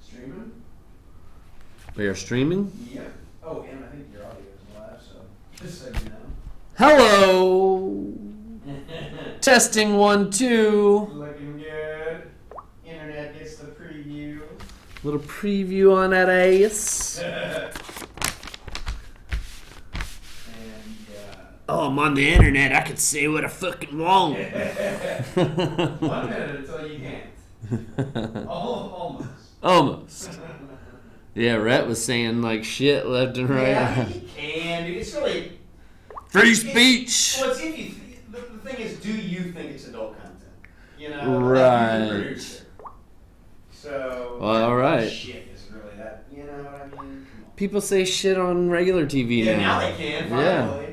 Streaming? We are streaming? Yeah. Oh, and I think your audio is live, so just so you know. Hello! Testing 1, 2. Looking good. Internet gets the preview. Little preview on that ass. Oh, I'm on the internet. I can say what I fucking want. 1 minute until you can't. Almost. Almost. Yeah, Rhett was saying like shit left and right. Yeah, you can, dude. It's really Free speech. Well, it's if you. The thing is, do you think it's adult content? You know, right? Like, you're the producer. So. Well, all right. Shit isn't really that. You know what I mean? Come on. People say shit on regular TV Yeah, now. now they can. Finally.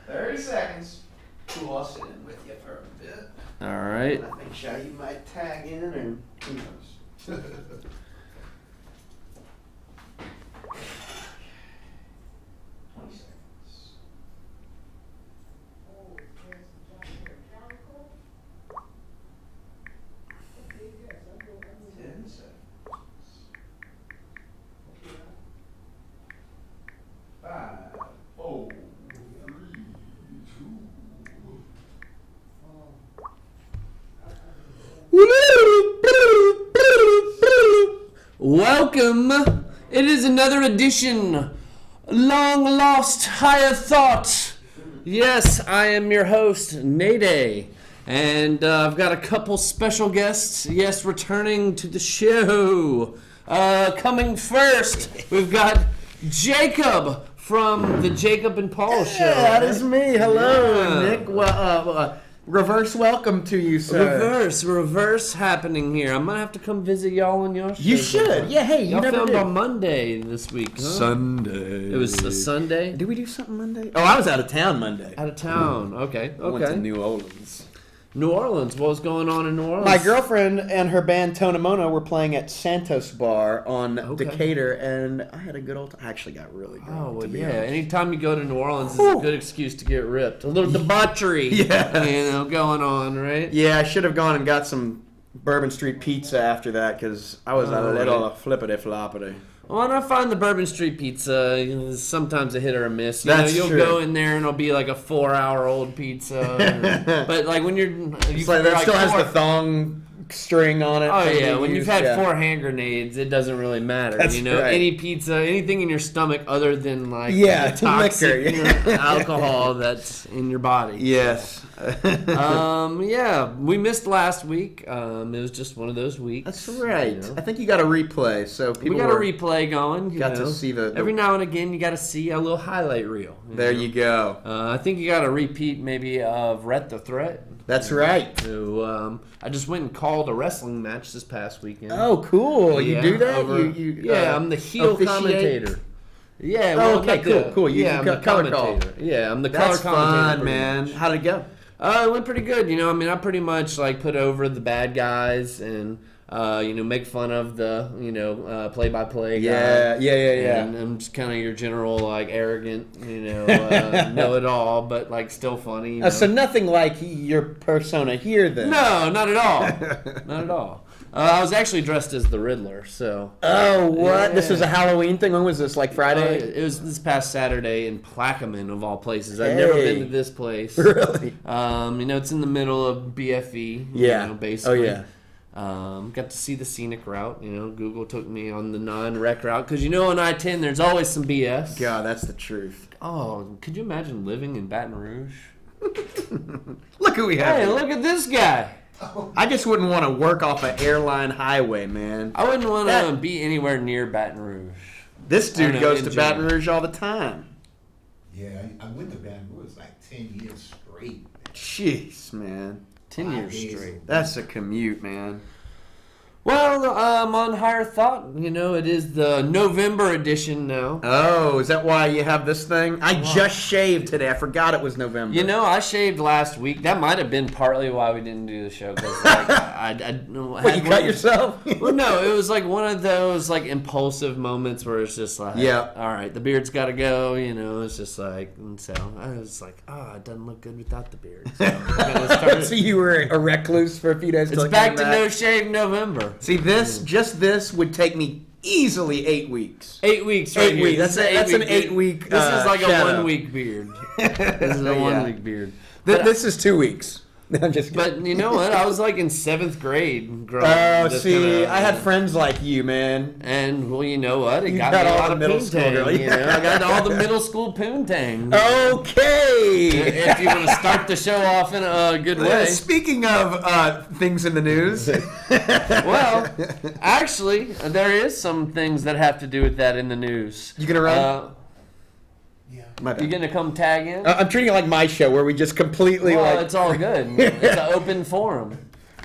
30 seconds. Cool, I'll sit in with you for a bit. All right. I think Shaggy might tag in, or who knows. 20 seconds. 10 seconds. 5, 4, 3, 2. Welcome. It is another edition. Long lost higher thought. Yes, I am your host, Nade. And I've got a couple special guests. Yes, returning to the show. Coming first, we've got Jacob from the Jacob and Paul show. Yeah, that is me. Hello, Yeah. Nick. Well, reverse welcome to you, sir. Reverse happening here. I'm gonna have to come visit y'all on your show. You should. Yeah, hey, you Y'all never filmed did. on Monday this week, huh? Sunday. It was a Sunday? Did we do something Monday? Oh, I was out of town Monday. Out of town. Okay. I went to Okay. New Orleans. New Orleans. What was going on in New Orleans? My girlfriend and her band Tonamono were playing at Santos Bar on Okay. Decatur, and I had a good old time. I actually got really drunk. Oh, well, to be yeah. honest. Anytime you go to New Orleans is a Whew. good excuse to get ripped. A little debauchery. Yes. You know, going on, right? Yeah, I should have gone and got some Bourbon Street pizza after that because I was Oh, a little right. flippity floppity. Well, and I find the Bourbon Street pizza sometimes a hit or a miss. You That's know, you'll true. go in there and it'll be like a 4-hour-old pizza. But like when It's like that still has the thong string on it. Oh that yeah, they when you've use. had Yeah. 4 hand grenades, it doesn't really matter. That's you know, right. any pizza, anything in your stomach other than like Yeah, the toxic liquor. alcohol that's in your body. Yes. Yeah, we missed last week. It was just one of those weeks. That's right. you know. I think you got a replay, so people We got a were- replay going. You got know. to see the Every now and again, you got to see a little highlight reel. There know. you go. I think you got a repeat maybe of Rhett the Threat. That's right. Who I just went and called a wrestling match this past weekend. Oh, cool. You Yeah, do that? over- you I'm the heel officiate? commentator. Yeah. Oh, Well, okay, not the- cool. You Yeah, I'm the color call. commentator. Yeah, I'm the That's color commentator. fun, pretty man. much. How'd it go? It went pretty good. You know, I mean, I pretty much like put over the bad guys and make fun of the play-by-play guy. Yeah. And I'm just kind of your general like arrogant, know-it-all, but like still funny. You know? So nothing like your persona here, then? No, not at all. Not at all. I was actually dressed as the Riddler, so. Oh, what? This Yeah. was a Halloween thing? When was this? Like Friday? It was this past Saturday in Plaquemine, of all places. I've never Hey. been to this place. Really? It's in the middle of BFE. Yeah. Basically. Oh, yeah. Got to see the scenic route. Google took me on the non-rec route because on I-10 there's always some BS. God, that's the truth. Oh, could you imagine living in Baton Rouge? Look who we have. Hey, look at this guy. I just wouldn't want to work off an airline highway, man. I wouldn't want to That- be anywhere near Baton Rouge. This I don't dude know, goes in to general. Baton Rouge all the time. Yeah, I went to Baton Rouge like 10 years straight. Jeez, man. 10 5 years days. straight. That's a commute, man. Well, on Higher Thought, it is the November edition now. Oh, is that why you have this thing? I just shaved today. I forgot it was November. I shaved last week. That might have been partly why we didn't do the show. Because I What, you cut yourself? Well, no, it was like one of those like impulsive moments where it's just like, Yeah. all right, the beard's got to go. It's just like, and so I was like, it doesn't look good without the beard. So, I kinda started- So you were a recluse for a few days. it's till it back came to no shave November. See, this would take me easily 8 weeks. 8 weeks. Right 8 here. weeks. This is That's an 8 8-week. This is like a shadow. 1 week beard. This is a 1 week beard. This is 2 weeks. I'm just kidding. But you know what? I was like in 7th grade growing Oh, up. Just see, kinda- I had friends like you, man. And well, you know what? It You got got me a all lot the of middle school, poontang. really. You know, I got all the middle school poontang. Okay. If you want to start the show off in a good way. Speaking of things in the news, Well, actually, there is some things that have to do with that in the news. You gonna run? My bad. You gonna come tag in? I'm treating it like my show where we just completely Well, like. it's all good. It's an open forum.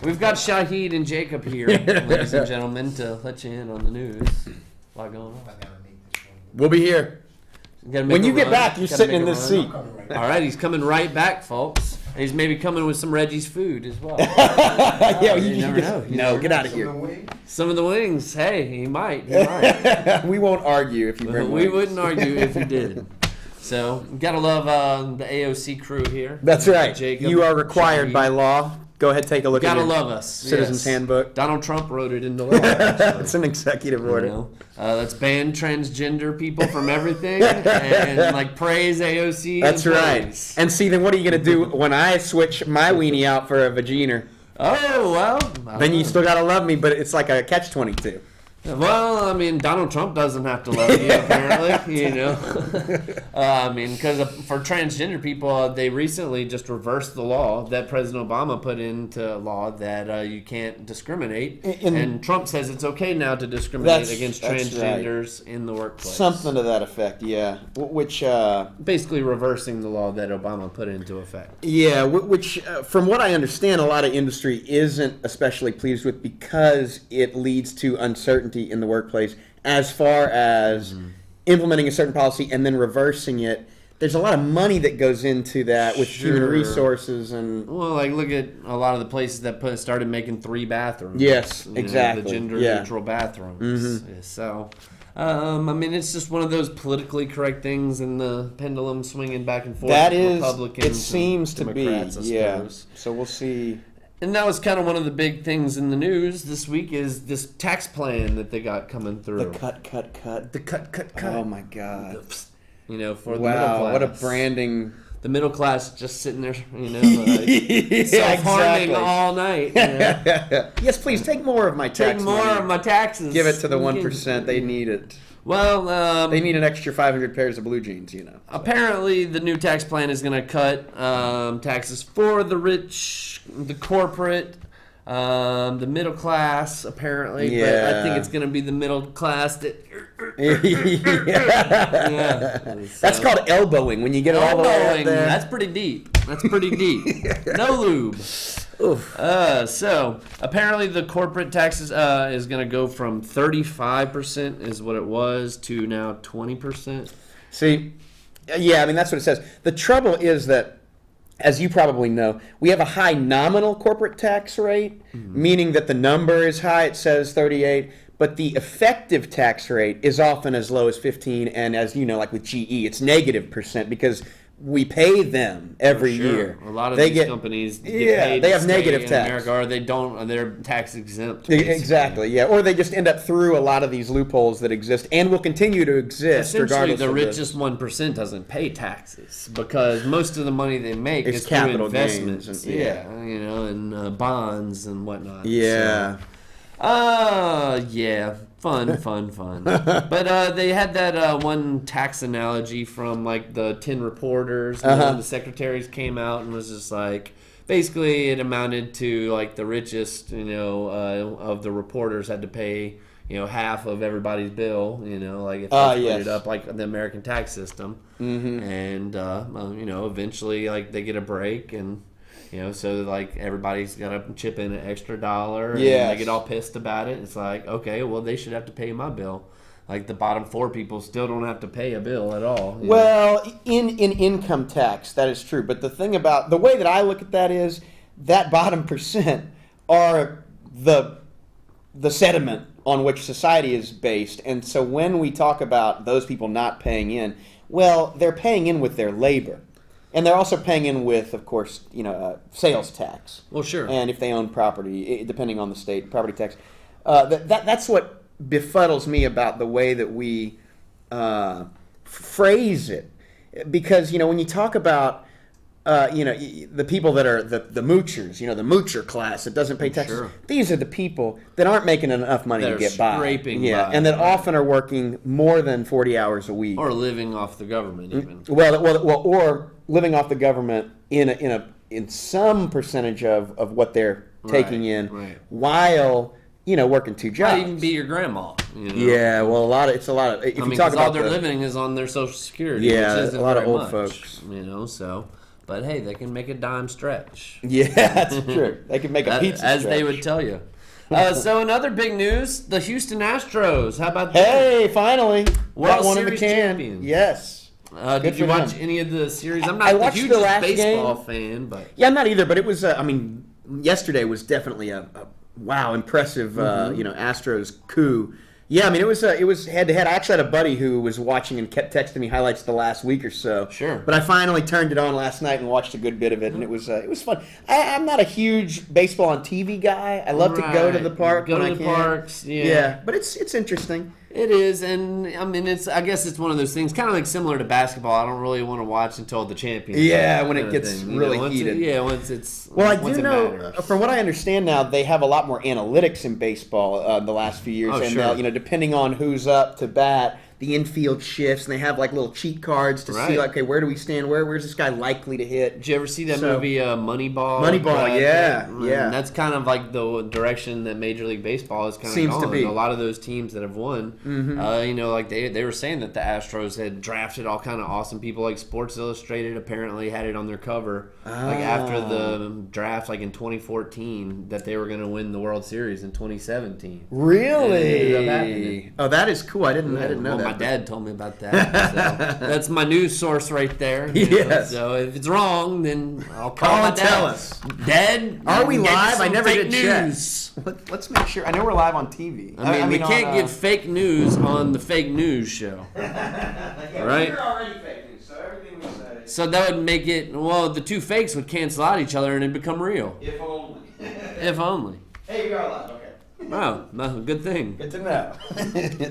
We've got Shahid and Jacob here, ladies and gentlemen, to let you in on the news. A lot going on. We'll be here. Gotta make When a you get run. back, you're Gotta sitting make in a this run. seat. All right, he's coming right back, folks. And he's maybe coming with some Reggie's food as well. Yeah, You never know. You No, never get know. out of here. Some of the wings. Hey, he might. He might. We won't argue if you bring We wings. wouldn't argue if he did. So, gotta love the AOC crew here. That's right. Jacob, You are required Shahid. by law. Go ahead, take a look Gotta at your love us. Citizen's yes. Handbook. Donald Trump wrote it into law. actually. It's an executive You order. know? Let's ban transgender people from everything and like praise AOC. That's right. employees. And see, then what are you going to do when I switch my weenie out for a vagina? Oh well. Then you still got to love me, but it's like a catch-22. Well, I mean, Donald Trump doesn't have to love you, apparently, you know. I mean, because for transgender people, they recently just reversed the law that President Obama put into law that you can't discriminate. And Trump says it's okay now to discriminate against that's transgenders in the workplace. Something to that effect, yeah. Which, Basically reversing the law that Obama put into effect. yeah, which from what I understand, a lot of industry isn't especially pleased with because it leads to uncertainty in the workplace as far as implementing a certain policy and then reversing it. There's a lot of money that goes into that with human Sure. resources and Well, like look at a lot of the places that started making 3 bathrooms. Yes, You know, exactly. the gender Yeah. neutral bathrooms. So, I mean, it's just one of those politically correct things, and the pendulum swinging back and forth. that with is, Republicans it seems and to be, Democrats, I yeah. suppose. So we'll see. And that was kind of one of the big things in the news this week is this tax plan that they got coming through. The cut. The cut. Oh my God! You know, for the middle class. Wow, what a branding! The middle class just sitting there, you know, like self-harming exactly. all night. You know? Yes, please take more of my tax Take more money. of my taxes. Give it to the You can- 1%. They need it. Well, They need an extra 500 pairs of blue jeans, you know. apparently the new tax plan is going to cut taxes for the rich, the corporate, the middle class, apparently. But I Yeah. think it's going to be the middle class that... Yeah. That's So- called elbowing when you get it all the way up Elbowing. there. That's pretty deep. That's pretty deep. No lube. Oof. So apparently the corporate taxes is going to go from 35% is what it was to now 20%. See, yeah, I mean, that's what it says. The trouble is that, as you probably know, we have a high nominal corporate tax rate, meaning that the number is high, it says 38, but the effective tax rate is often as low as 15, and as you know, like with GE, it's negative percent because we pay them every Sure. year. A lot of They these get- companies get Yeah, paid they to have stay negative in tax. America, or they don't. They're tax exempt. Exactly, yeah. Or they just end up through a lot of these loopholes that exist and will continue to exist Essentially, regardless the of richest 1% doesn't pay taxes because most of the money they make It's is through capital gains investments. and- Yeah, you know, and bonds and whatnot. Yeah. Yeah, fun. But they had that one tax analogy from like the 10 reporters. And one of the secretaries came out and was just like, basically it amounted to like the richest, you know, of the reporters had to pay, you know, half of everybody's bill, you know, like if they split yes. it up like the American tax system. And, you know, eventually like they get a break and, you know, so like everybody's got to chip in an extra $1 and Yes. they get all pissed about it. It's like, okay, well, they should have to pay my bill. Like the bottom 4 people still don't have to pay a bill at all. you know? Well, in income tax, that is true. But the thing about the way that I look at that is that bottom percent are the sediment on which society is based. And so when we talk about those people not paying in, well, they're paying in with their labor. And they're also paying in with, of course, you know, sales tax. Well, sure. And if they own property, depending on the state, property tax. that's what befuddles me about the way that we phrase it, because when you talk about the people that are the moochers, the moocher class that doesn't pay taxes. Sure. These are the people that aren't making enough money That to are get by. scraping Yeah, by, and that right. often are working more than 40 hours a week. Or living off the government, even. Or living off the government in some percentage of what they're taking in, right. while working two jobs. Might even be your grandma. Yeah, well, it's a lot of. If you talk all about they're living is on their Social Security. Yeah, which isn't a lot of very old much, folks. So, but hey, they can make a dime stretch. Yeah, that's true. They can make a pizza as stretch. they would tell you. So another big news: the Houston Astros. How about Hey, finally, World got one in the Series can. champions. Yes. that? Good Did you for watch them. any of the series? I'm I not the watched the hugest last baseball game. fan, but Yeah, I'm not either, but it was. Yesterday was definitely a wow, impressive. Astros coup. Yeah, it was head to head. I actually had a buddy who was watching and kept texting me highlights the last week or so. Sure. But I finally turned it on last night and watched a good bit of it, and it was fun. I'm not a huge baseball on TV guy. I love to go to the park Go when to I the can. parks. Yeah, but it's interesting. It is, and I guess it's one of those things, kind of like similar to basketball. I don't really want to watch until the championship. Yeah, when it kind of gets thing, really once heated. once it's Well, I once do it know, matters. from what I understand now, they have a lot more analytics in baseball the last few years. Oh, and sure. depending on who's up to bat, the infield shifts, and they have like little cheat cards to see, Right. like, okay, where do we stand? Where's this guy likely to hit? Did you ever see that So- movie Moneyball? Moneyball, Brad yeah, Pitt? yeah. And that's kind of like the direction that Major League Baseball is kind of Seems to going. be. A lot of those teams that have won, like they were saying that the Astros had drafted all kind of awesome people. Like Sports Illustrated apparently had it on their cover, like after the draft, like in 2014, that they were going to win the World Series in 2017. And it ended up Really? happening. Oh, that is cool. I didn't know Well, that. my dad told me about that. So that's my news source right there. Yes. So if it's wrong, then I'll Call call my and dad. tell us. Dad, Are we get live? some I never fake did check. news. Let's make sure. I know we're live on TV. I mean, we can't on, get fake news on the fake news show. Yeah, Right? We're already fake news, so everything we say, So that would make it, the two fakes would cancel out each other and it'd become real. if only. If only. Hey, we are live. Okay. Oh, no, good thing. Good to know.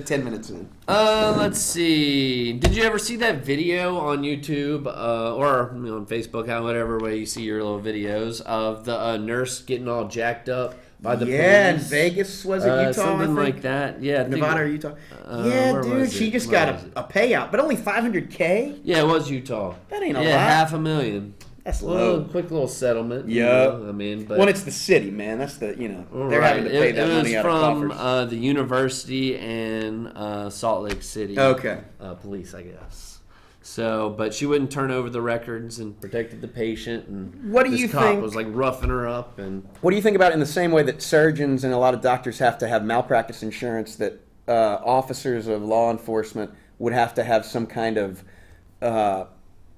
10 minutes in. Let's see. Did you ever see that video on YouTube or on Facebook, whatever way you see your little videos of the nurse getting all jacked up by the in police? Vegas, was it Utah? Something I think? like that. Yeah, I think Nevada or it- Utah? where Yeah, dude, was she it? just Where got was it? a payout, but only $500K. Yeah, it was Utah. That ain't a yeah, lot. $500,000. That's Well, low. quick little settlement. Yep. But When it's the city, man, that's the they're right. having to pay it that was money out of from coffers. the university and Salt Lake City. Okay. Police, I guess. So, but she wouldn't turn over the records and protected the patient. And What do this you cop think- was like roughing her up and. What do you think about it in the same way that surgeons and a lot of doctors have to have malpractice insurance, that officers of law enforcement would have to have some kind of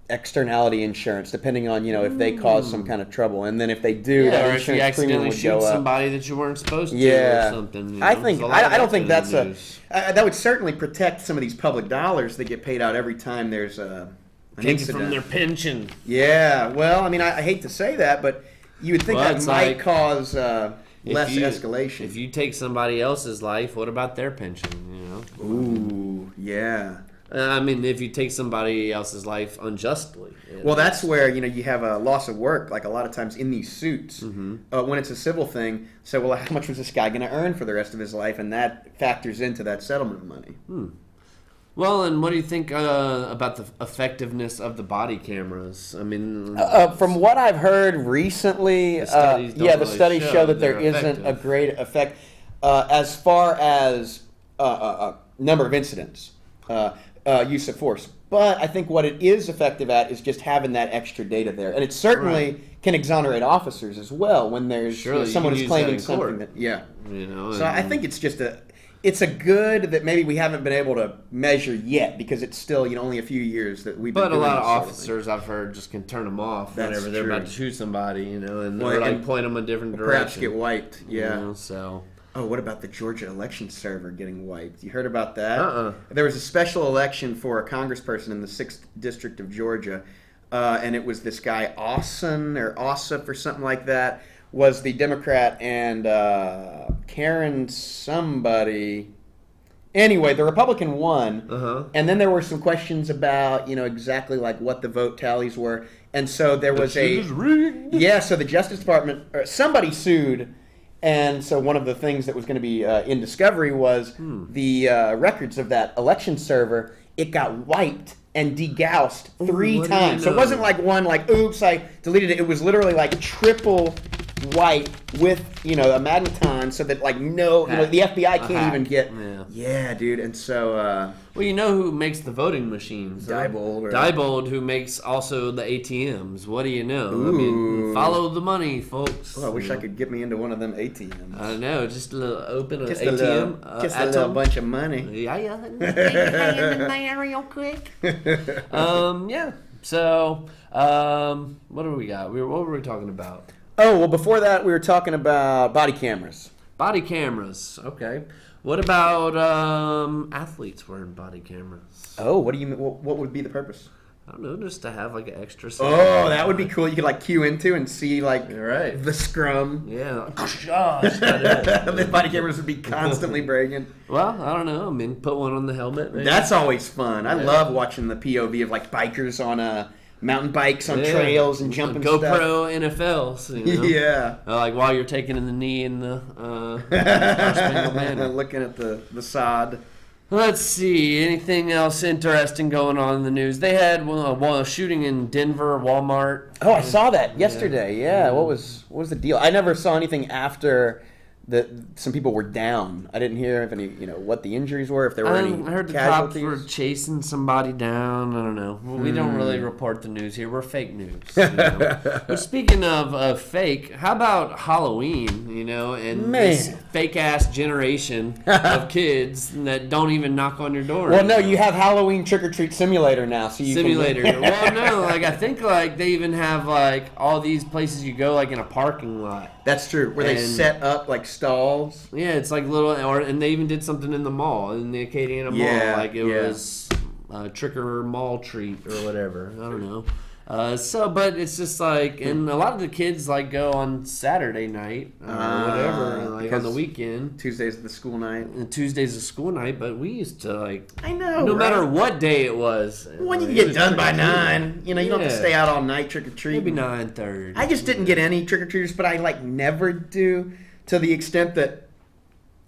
externality insurance, depending on if they cause some kind of trouble, and then if they do, Yeah, that or if you insurance premium accidentally would shoot go up. somebody that you weren't supposed to, Yeah, or something. I think There's a lot of I don't that think in that's the a news. that would certainly protect some of these public dollars that get paid out every time there's an Take it incident. from their pension. Yeah, well, I hate to say that, but you would think Well, that it's might like, cause If less you- escalation. If you take somebody else's life, what about their pension? Ooh, yeah. If you take somebody else's life unjustly. Well, that's where you have a loss of work, like a lot of times in these suits. Mm-hmm. When it's a civil thing, so well, how much was this guy going to earn for the rest of his life, and that factors into that settlement money. Well, and what do you think about the effectiveness of the body cameras? From what I've heard recently, The studies don't the really studies show show that they're there isn't a effective. great effect as far as number of incidents, use of force. But I think what it is effective at is just having that extra data there, and it certainly can exonerate officers as well when there's Surely you someone can is use claiming that in court. something that So and- I think it's just it's a good that maybe we haven't been able to measure yet, because it's still only a few years that we've been But a doing lot of this sort thing. officers I've heard just can turn them off That's whenever they're true. about to shoot somebody, and Well, or like and point them a different perhaps direction. get wiped. Yeah. So Oh, what about the Georgia election server getting wiped? You heard about that? Uh-uh. There was a special election for a congressperson in the 6th District of Georgia, and it was this guy Ossoff or something like that, was the Democrat and Karen somebody. Anyway, the Republican won, and then there were some questions about, exactly like what the vote tallies were, and so there was so the Justice Department, or somebody sued, and so one of the things that was going to be in discovery was the records of that election server. It got wiped and degaussed 3 times. So it wasn't like one, like, oops, I deleted it. It was literally like triple white with, a magneton so that, like, the FBI can't even get. Yeah, dude. And so. Well, you know who makes the voting machines? Diebold. Diebold, who makes also the ATMs. What do you know? I mean, follow the money, folks. Oh, I wish I could get me into one of them ATMs. I know, just open an Just ATM. Just a little bunch of money. Yeah. Real quick. Yeah. So, what do we got? What were we talking about? Oh, well, before that, we were talking about body cameras. Body cameras. Okay. What about athletes wearing body cameras? Oh, what do you mean? What would be the purpose? I don't know, just to have like an extra. Oh, that would be cool. You could like cue into and see like the scrum. Yeah. The body cameras would be constantly breaking. Well, I don't know. I mean, put one on the helmet. Maybe. That's always fun. I love watching the POV of like bikers on mountain bikes on trails and jumping GoPro stuff. NFL. Yeah. Like while you're taking in the knee in the looking at the sod. Let's see. Anything else interesting going on in the news? They had a shooting in Denver, Walmart. Oh, I saw that yesterday. Yeah. What was the deal? I never saw anything after that. Some people were down. I didn't hear if any, what the injuries were. If there were any I heard the casualties. cops were chasing somebody down. I don't know. Well, we don't really report the news here. We're fake news. But speaking of fake, how about Halloween? And this fake ass generation of kids that don't even knock on your door. Well, no, you have Halloween Trick or Treat Simulator now, so you Simulator. Well, no, like I think like they even have like all these places you go like in a parking lot. That's true. Where they set up like stalls. Yeah, it's like little, and they even did something in the mall, in the Acadiana Mall. Like it was trick or mall treat or whatever. I don't know. But it's just like, and a lot of the kids like go on Saturday night or whatever, like on the weekend. Tuesday's the school night. And Tuesday's the school night, but we used to like. I know. No matter what day it was. When you get done by 9, you don't have to stay out all night trick or treat. Maybe 9:30. I just didn't get any trick or treaters, but I like never do, to the extent that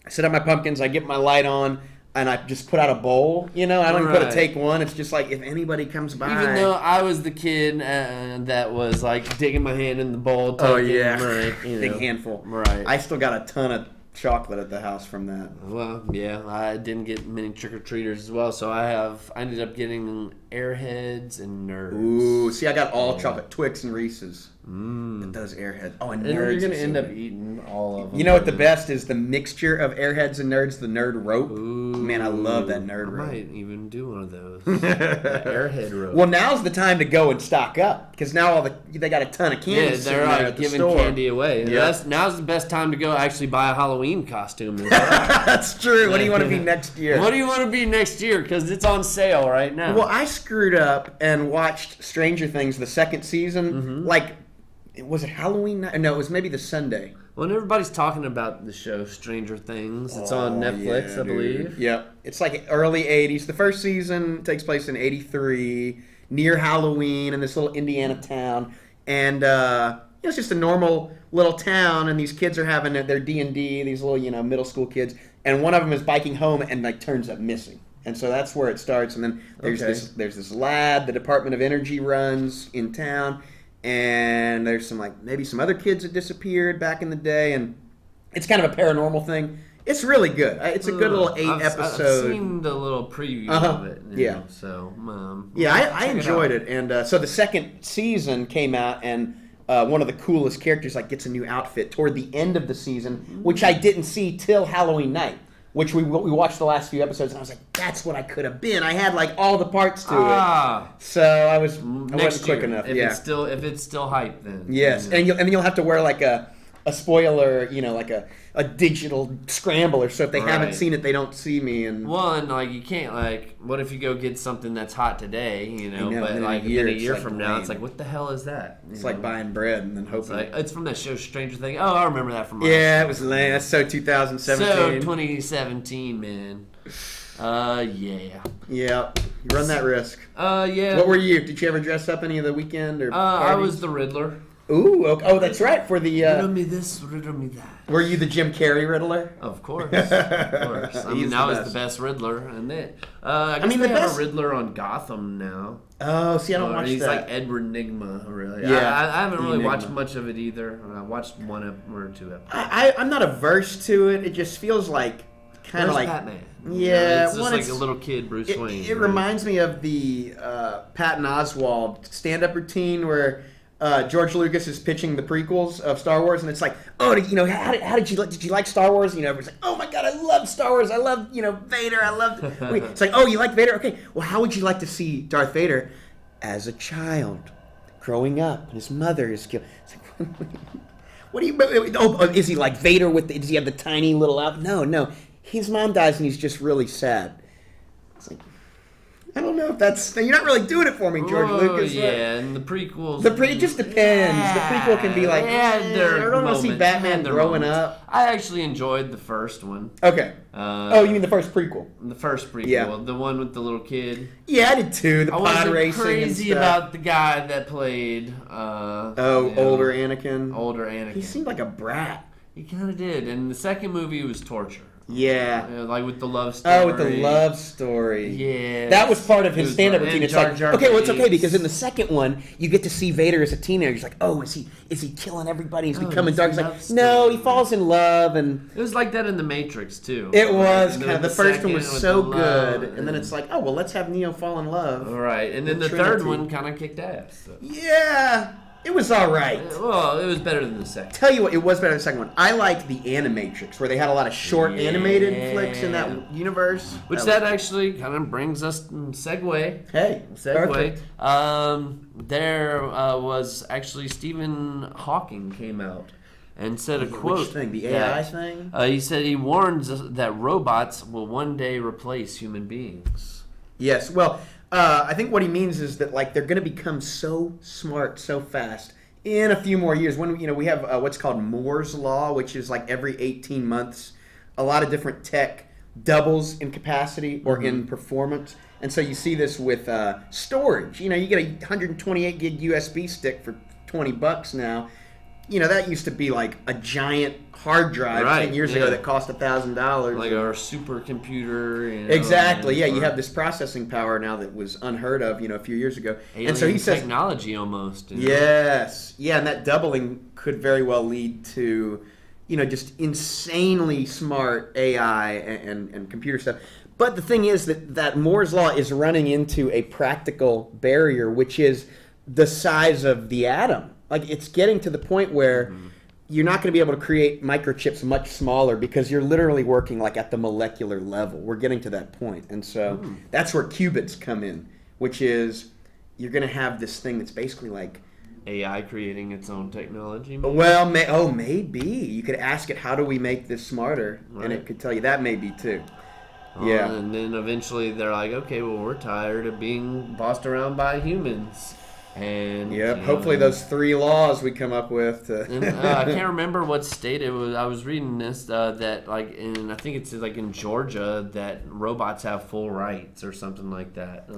I set up my pumpkins, I get my light on. And I just put out a bowl, I don't even put a take one. It's just like if anybody comes by. Even though I was the kid that was like digging my hand in the bowl. Big handful. Right. I still got a ton of chocolate at the house from that. Well, yeah, I didn't get many trick or treaters as well, so I ended up getting Airheads and Nerds. Ooh, see, I got all chocolate Twix and Reese's. Those Airheads. Oh, and Nerds. You're gonna end up eating all of them. You know what the best is? The mixture of Airheads and Nerds, the Nerd Rope. Ooh, man, I love that Nerd Rope. I might even do one of those. Airhead Rope. Well, now's the time to go and stock up because now they got a ton of candy. Yeah, they're like giving candy away. Yeah. Now's the best time to go actually buy a Halloween costume. That's true. What do you want to be next year? What do you want to be next year? Because it's on sale right now. Well, I screwed up and watched Stranger Things the second season. Like, was it Halloween night? No, it was maybe the Sunday. Well, and everybody's talking about the show Stranger Things. It's on Netflix, I believe. Yep. It's like early 80s. The first season takes place in 83, near Halloween in this little Indiana town. And it's just a normal little town, and these kids are having their D&D, these little, middle school kids. And one of them is biking home and, like, turns up missing. And so that's where it starts. And then there's this lab the Department of Energy runs in town. And there's maybe some other kids that disappeared back in the day, and it's kind of a paranormal thing. It's really good. It's a good little 8 episode. I've seen the little preview of it. Yeah. So I enjoyed it. And so the second season came out, and one of the coolest characters gets a new outfit toward the end of the season, which I didn't see till Halloween night. Which we watched the last few episodes, and I was like, "That's what I could have been." I had all the parts to it, so I wasn't quick enough. If it's still hype, then yes, and then you'll have to wear a a spoiler, like a digital scrambler. So if they haven't Right. seen it, they don't see me. And One, like, you can't, like, what if you go get something that's hot today, know, but, and in a like, year, then a it's year like from now, it's lame. like, what the hell is that? it's like buying bread and then It's hoping. like, it's from that show Stranger Things. Oh, I remember that from last Yeah, year. it was lame. That's so 2017. So, 2017, man. Yeah. Yeah, you run that risk. Yeah. What were you? Did you ever dress up any of the weekend or? I parties? was the Riddler. Ooh, okay. Oh, that's right. For the. Riddle me this, riddle me that. Were you the Jim Carrey Riddler? Of course. Of course. I mean, He's that the was best. the best Riddler. And then, I guess mean, they the have best- a Riddler on Gotham now. Oh, see, I don't Or watch he's that. like Edward Nigma, really. Yeah, I haven't really Enigma. watched much of it either. I watched one or two episodes. I'm not averse to it. It just feels like kind of Where's like. Batman? Yeah, it's just when like it's- a little kid Bruce Wayne. It right? reminds me of the Patton Oswalt stand-up routine where George Lucas is pitching the prequels of Star Wars, and it's like, oh, how did you like Star Wars? Everyone's like, oh my god, I love Star Wars. I love Vader. I love. It's like, oh, you like Vader? Okay, well, how would you like to see Darth Vader as a child, growing up, and his mother is killed? It's like, what do you? Oh, is he like Vader does he have the tiny little out? No. His mom dies, and he's just really sad. It's like, I don't know if that's. You're not really doing it for me, George Lucas. Yeah, and the prequels. It just depends. The prequel can be like, I don't want to see Batman growing up. I actually enjoyed the first one. Okay. You mean the first prequel? The first prequel, Yeah. the one with the little kid. Yeah, I did too. The I pod wasn't racing crazy and stuff. about the guy that played. Older Anakin. Older Anakin. He seemed like a brat. He kind of did, and the second movie was torture. Yeah. Like with the love story. Oh, with the love story. Yeah. That was part of It his was stand-up right. routine. And It's Jar like, Jar okay, well, it's okay Binks. because in the second one, you get to see Vader as a teenager. He's like, oh, is he killing everybody? He's becoming it's dark. a He's love like, no, he story. falls in love, and It was like that in The Matrix, too. it was And kind of then the first one second was with so the good, love, and then it's like, oh, well, let's have Neo fall in love. Right, and then The the third Trinity. one kind of kicked ass. So. Yeah, it was all right. Well, it was better than the second. Tell you what, it was better than the second one. I liked the Animatrix, where they had a lot of short Yeah. animated flicks in that universe. Which that actually kind of brings us segue. Hey, perfect. There was actually Stephen Hawking came out and said a quote. Which thing? The AI that- thing? He said he warns us that robots will one day replace human beings. Yes. Well, I think what he means is that like they're going to become so smart so fast in a few more years. When we have what's called Moore's law, which is like every 18 months, a lot of different tech doubles in capacity or in performance. And so you see this with storage. You get a 128 gig USB stick for $20 now. That used to be like a giant hard drive Right, 10 years yeah. ago that cost $1,000. Like our supercomputer. Exactly. Yeah, you or have this processing power now that was unheard of, a few years ago. alien And so he says, technology almost. yes, yeah, and that doubling could very well lead to, just insanely smart AI and computer stuff. But the thing is that Moore's law is running into a practical barrier, which is the size of the atom. Like it's getting to the point where you're not going to be able to create microchips much smaller because you're literally working like at the molecular level. We're getting to that point. And so that's where qubits come in, which is you're going to have this thing that's basically like, AI creating its own technology. maybe? well, maybe. You could ask it, how do we make this smarter? Right. And it could tell you that maybe too. Oh, Yeah. And then eventually they're like, okay, well, we're tired of being bossed around by humans. And Yep. Hopefully those 3 laws we come up with. And, I can't remember what state it was. I was reading this that I think it's like in Georgia that robots have full rights or something like that.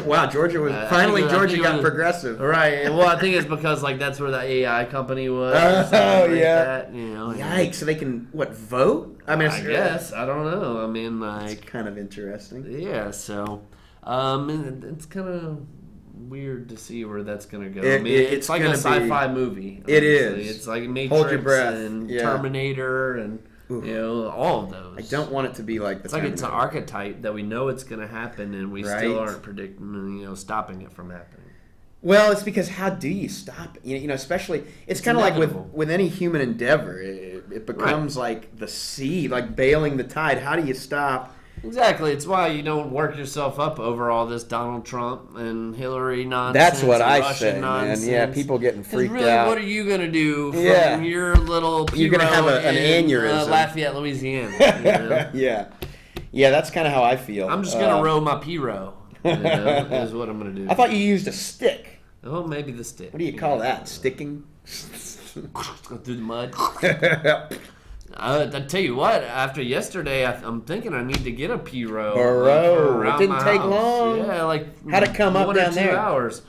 Wow, Georgia was I finally think it Georgia got was- progressive. Right. And, well, I think it's because like that's where the AI company was. Oh, or something like yeah. that, and- Yikes! So they can vote? I mean, I guess I don't know. I mean, it's like, kind of interesting. yeah. So, and it's kind of weird to see where that's gonna go. It- I mean, it's it's like a gonna sci-fi movie. It honestly. is. It's like Matrix Hold your breath. and Yeah. Terminator and all of those. I don't want it to be like the. It's like it's an Terminator. archetype that we know it's gonna happen, and we Right. still aren't predicting, stopping it from happening. Well, it's because how do you stop it? Especially it's kind of like inevitable. with any human endeavor, it becomes like the sea, like bailing the tide. How do you stop Exactly. It's why you don't work yourself up over all this Donald Trump and Hillary nonsense. That's what and I Russian say, nonsense. man. Yeah, people getting 'Cause freaked really, out. what are you gonna do from Yeah. your little You're gonna have an in, aneurysm. Lafayette, Louisiana? You know? Yeah, that's kind of how I feel. I'm just gonna row my Piro. You know, is what I'm gonna do. I thought you used a stick. Oh, maybe the stick. What do you call that? Sticking? Go through the mud. I tell you what, after yesterday, I'm thinking I need to get a Piro. Bro, it didn't take house. long. Yeah, like How'd it come up 1 or down 2 there? hours.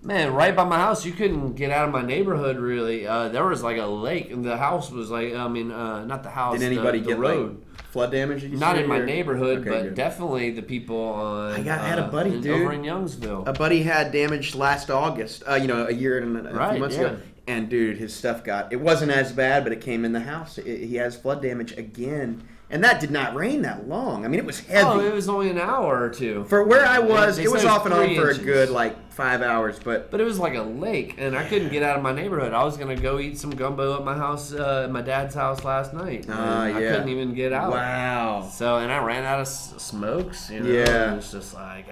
Man, right by my house, you couldn't get out of my neighborhood really. There was like a lake, and the house was like, not the house. Did anybody the get road? like flood damage? That you Not see, in my or- neighborhood, Okay, but good. definitely the people on. I had a buddy, dude. over in Youngsville. A buddy had damage last August. A year and a Right, few months yeah. ago. And dude, his stuff it wasn't as bad, but it came in the house. He has flood damage again, and that did not rain that long. I mean, it was heavy. Oh, it was only an hour or two. For where I was, They it was said off and on 3 for a inches. good 5 hours, but But it was like a lake, and I couldn't get out of my neighborhood. I was gonna go eat some gumbo at my house, at my dad's house last night. and I yeah. couldn't even get out. wow. So, and I ran out of smokes. You know, Yeah. and it's just like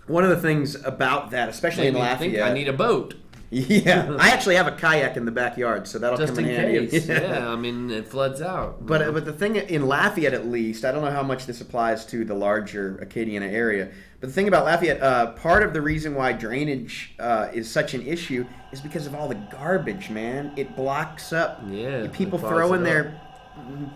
One of the things about that, especially made in me Lafayette, think I need a boat yeah, I actually have a kayak in the backyard, so that'll just come in in handy. case. Yeah, I mean it floods out. But the thing in Lafayette, at least, I don't know how much this applies to the larger Acadiana area, but the thing about Lafayette, part of the reason why drainage is such an issue is because of all the garbage, man. It blocks up. Yeah, People it clogs throw in it their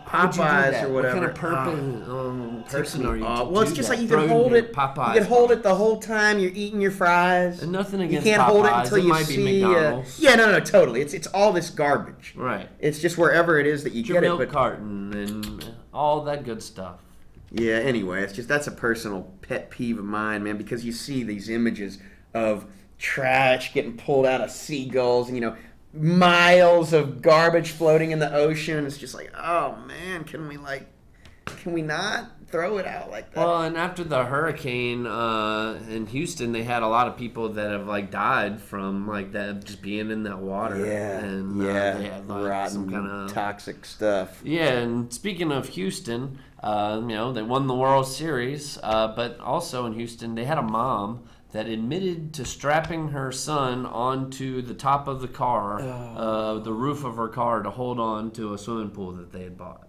How would you do Popeyes that? or whatever. What kind of person are you? to Well, it's do just that? like you Throw can in hold your it. Popeyes You can hold it box. the whole time you're eating your fries. And nothing You against can't hold it Popeyes. until It you might be see. McDonald's. Yeah, no, totally. It's all this garbage. Right. It's just wherever it is that you Your get it. milk But carton and all that good stuff. yeah, anyway, that's a personal pet peeve of mine, man, because you see these images of trash getting pulled out of seagulls and miles of garbage floating in the ocean. It's just like, oh man, can we not throw it out like that? Well, and after the hurricane in Houston, they had a lot of people that have died from that just being in that water. Yeah, and they had rotten, some kind of toxic stuff. Yeah, and speaking of Houston, they won the World Series, but also in Houston, they had a mom that admitted to strapping her son onto the top of the car, the roof of her car, to hold on to a swimming pool that they had bought.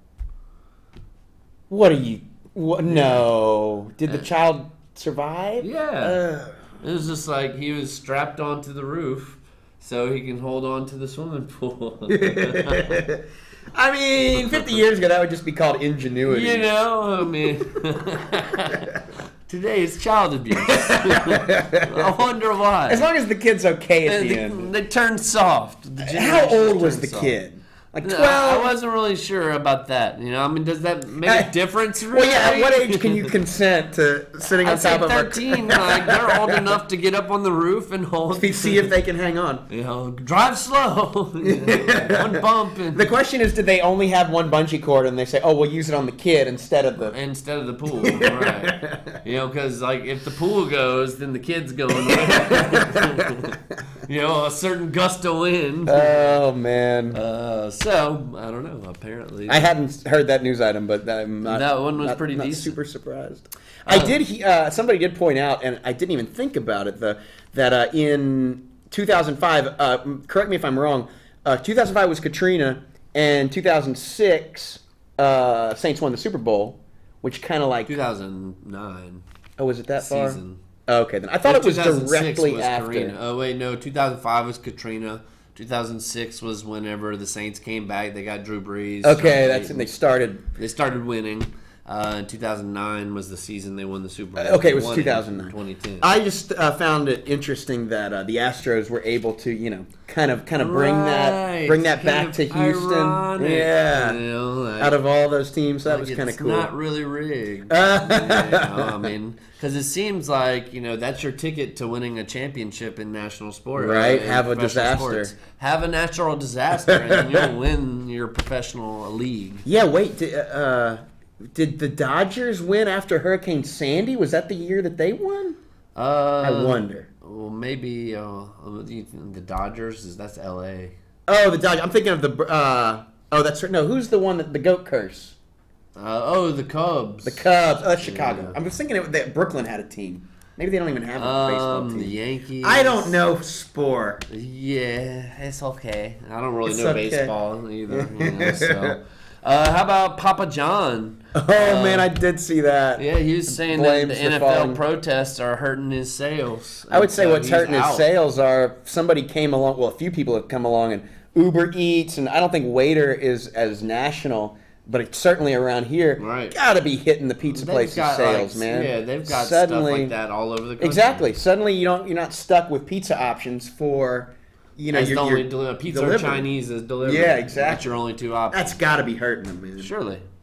What are you? What? No. Did the child survive? Yeah. It was just like he was strapped onto the roof so he can hold on to the swimming pool. I mean, 50 years ago, that would just be called ingenuity. I mean, today it's child abuse. I wonder why. As long as the kid's okay at the end. They turned soft. The How generation old was turned the soft. kid? Like No, 12? I wasn't really sure about that. I mean, does that make a difference? Well, yeah, at really? what age can you consent to sitting on I'd say top of 13. They're old enough to get up on the roof and hold. see if they can hang on. Drive slow. One bump. And, The question is, did they only have one bungee cord and they say, oh, we'll use it on the kid instead of the... instead of the pool, right? Because if the pool goes, then the kid's going with it. A certain gust of wind. Oh, man. So I don't know. Apparently, I hadn't heard that news item, but I'm not... That one was pretty not decent. super surprised. Somebody did point out, and I didn't even think about it, that in 2005, correct me if I'm wrong, 2005 was Katrina, and 2006, Saints won the Super Bowl, which kind of 2009 Oh, was it that far? season. Oh, okay, then. I thought it was 2006 directly was after. Katrina. Oh wait, no. 2005 was Katrina. 2006 was whenever the Saints came back. They got Drew Brees. Okay, that's when they started. They started winning. 2009 was the season they won the Super Bowl. Okay, it was They won 2009. 2010. I just found it interesting that the Astros were able to, kind of bring that back to Houston. Ironic, Yeah, out of all those teams, that was kind of it's cool. not really rigged. I mean, because it seems like that's your ticket to winning a championship in national sport. Right, in have a professional disaster. sports. Have a natural disaster, and you'll win your professional league. Yeah, wait. Did the Dodgers win after Hurricane Sandy? Was that the year that they won? I wonder. Well, maybe the Dodgers. That's L.A. Oh, the Dodgers. I'm thinking of the. Oh, that's right. No, who's the one that the goat curse? The Cubs. The Cubs. That's Chicago. Yeah. I was thinking that Brooklyn had a team. Maybe they don't even have a baseball team. The Yankees. I don't know sport. Yeah, it's okay. I don't really It's know okay. baseball either. So. How about Papa John? Oh man, I did see that. Yeah, he was saying that the Blames the NFL falling- protests are hurting his sales. I would say And so what's he's hurting his out. sales are somebody came along. Well, a few people have come along and Uber Eats, and I don't think Waiter is as national, but it's certainly around here. Right. Got to be hitting the pizza They've places got, sales, like, man. Yeah, they've got Suddenly, stuff like that all over the country. exactly. Suddenly, you're not stuck with pizza options for, That's the only pizza or delivery. Chinese is delivery. Yeah, exactly. That's your only two options. That's got to be hurting them, man.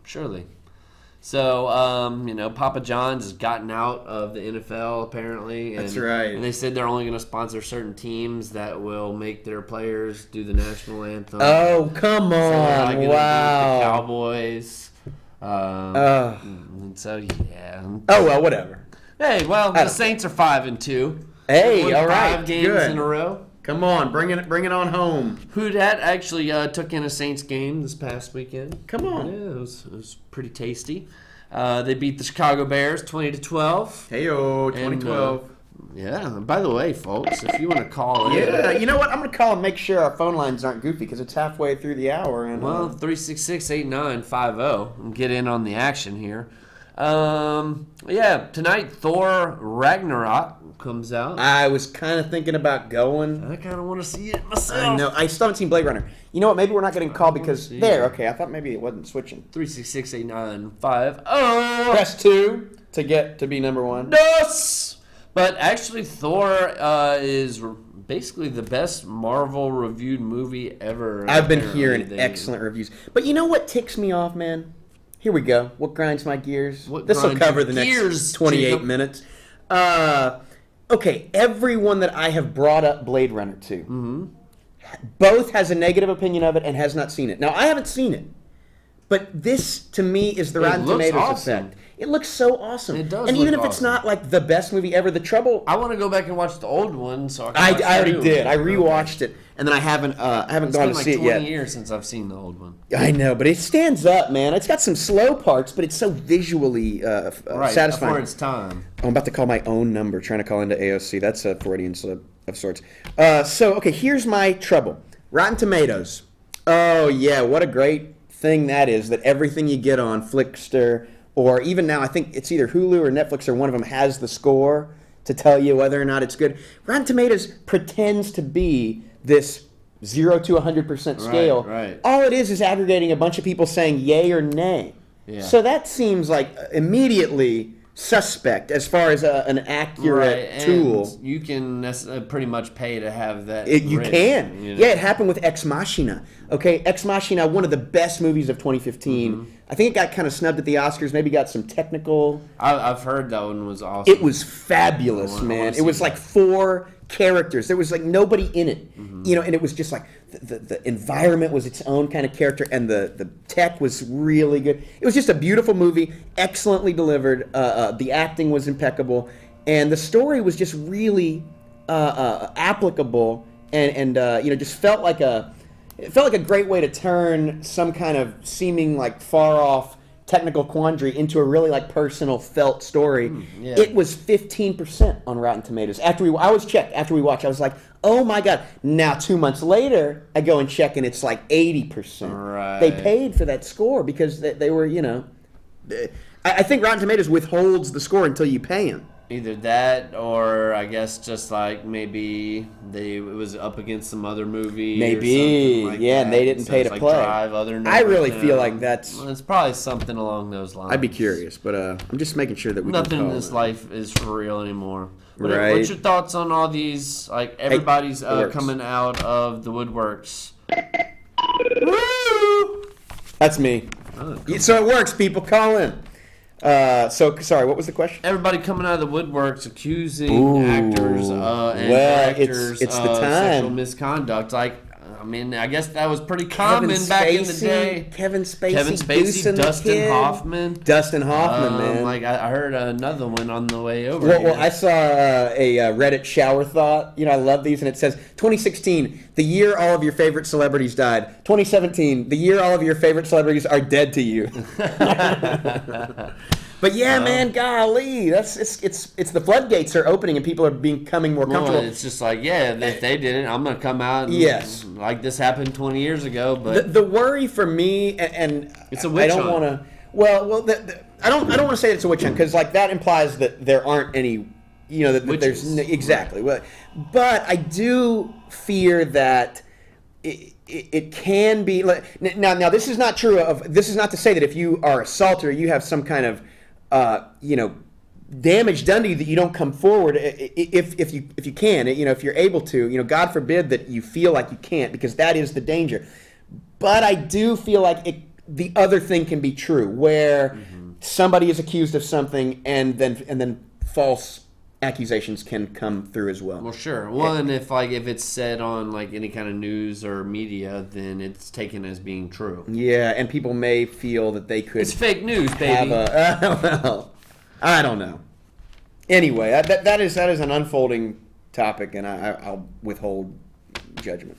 Surely. So, Papa John's has gotten out of the NFL apparently. And, That's right. And they said they're only going to sponsor certain teams that will make their players do the national anthem. Oh, come So they're not on! gonna do Wow. The Cowboys. Oh. And so yeah. Oh well, whatever. Hey, well, I the don't- Saints are 5-2. Hey, Won all right, 5 games good. in a row. Come on, bring it on home. Who dat actually took in a Saints game this past weekend. Come on. Yeah, it was pretty tasty. They beat the Chicago Bears 20-12. Heyo, 2012. Yeah. By the way, folks, if you want to call in, Yeah, you know what? I'm gonna call and make sure our phone lines aren't goofy because it's halfway through the hour. And well, 366-8950 and get in on the action here. Tonight Thor Ragnarok comes out. I was kind of thinking about going. I kind of want to see it myself. I know. I still haven't seen Blade Runner. You know what? Maybe we're not getting called because see there. it. Okay, I thought maybe it wasn't switching. 366-8950. Press 2 to get to be number 1. Yes! But actually, Thor is basically the best Marvel reviewed movie ever. I've been apparently. hearing excellent reviews. But you know what ticks me off, man? Here we go. What grinds my gears? What This will grinds cover your the next gears, 28 Jacob? minutes. Okay, everyone that I have brought up Blade Runner to, both has a negative opinion of it and has not seen it. Now, I haven't seen it, but this, to me, is the It Rotten looks Tomatoes awesome. effect. It looks so awesome. It does and even look if it's awesome. not like the best movie ever, the trouble... I want to go back and watch the old one. So I watch the already new did. one. I rewatched it, and then I haven't It's gone been to like see it 20 yet. years since I've seen the old one. I know, but it stands up, man. It's got some slow parts, but it's so visually Right, satisfying. for its time. I'm about to call my own number, trying to call into AOC. That's a Freudian slip of sorts. Okay, here's my trouble. Rotten Tomatoes. Oh, yeah, what a great thing that is, that everything you get on Flickster, or even now, I think it's either Hulu or Netflix or one of them has the score to tell you whether or not it's good. Rotten Tomatoes pretends to be this 0 to 100% scale. right. All it is aggregating a bunch of people saying yay or nay. Yeah. So that seems like immediately suspect as far as an accurate and tool. you can pretty much pay to have that. You written, can. you know? Yeah, it happened with Ex Machina. Okay, Ex Machina, one of the best movies of 2015. Mm-hmm. I think it got kind of snubbed at the Oscars, maybe got some technical... I've heard that one was awesome. It was fabulous, I wanna man. see It was that. like 4 characters. There was like nobody in it. Mm-hmm. You know, and it was just like the environment was its own kind of character, and the tech was really good. It was just a beautiful movie, excellently delivered. The acting was impeccable, and the story was just really applicable, and just felt like a great way to turn some kind of seeming like far off technical quandary into a really like personal felt story. yeah. It was 15% on Rotten Tomatoes. After we watched, I was like, oh my god. Now 2 months later, I go and check and it's like 80%. Right. They paid for that score because they were, I think Rotten Tomatoes withholds the score until you pay them. Either that, or I guess just like maybe it was up against some other movie. Maybe, or something like yeah, and that. they didn't So pay it's to like play. Drive, other I really numbers feel down. like that's... Well, it's probably something along those lines. I'd be curious, but I'm just making sure that we Nothing can in call this that. life is for real anymore. Right. What's your thoughts on all these? Like everybody's it works. coming out of the woodworks. That's me. Oh, Yeah, so it works, people. Call in. Sorry, what was the question? Everybody coming out of the woodworks accusing Ooh. actors and Well, directors it's the of time. sexual misconduct. Like, I mean, I guess that was pretty common back in the day. Kevin Spacey, Dustin Kid. Hoffman. Dustin Hoffman, man. Like I heard another one on the way over. Well, here. I saw a Reddit shower thought. You know, I love these, and it says 2016, the year all of your favorite celebrities died. 2017, the year all of your favorite celebrities are dead to you. But yeah, man, golly, it's the floodgates are opening and people are becoming more comfortable. Well, it's just like, yeah, if they did it, I'm gonna come out. And, yes, like this happened 20 years ago. But the worry for me, and it's a witch I don't hunt. want to. Well, I don't want to say it's a witch hunt because like that implies that there aren't any, you know, that there's exactly. Well, but I do fear that. It can be like now. This is not true of. This is not to say that if you are assaulted or you have some kind of damage done to you that you don't come forward if you can, if you're able to, God forbid that you feel like you can't, because that is the danger. But I do feel like the other thing can be true, where somebody is accused of something and then false accusations can come through as well. Well, sure. Well, and if it's said on like any kind of news or media, then it's taken as being true. Yeah, and people may feel that they could. It's fake news, baby. Well, I don't know. Anyway, that is an unfolding topic, and I'll withhold judgment.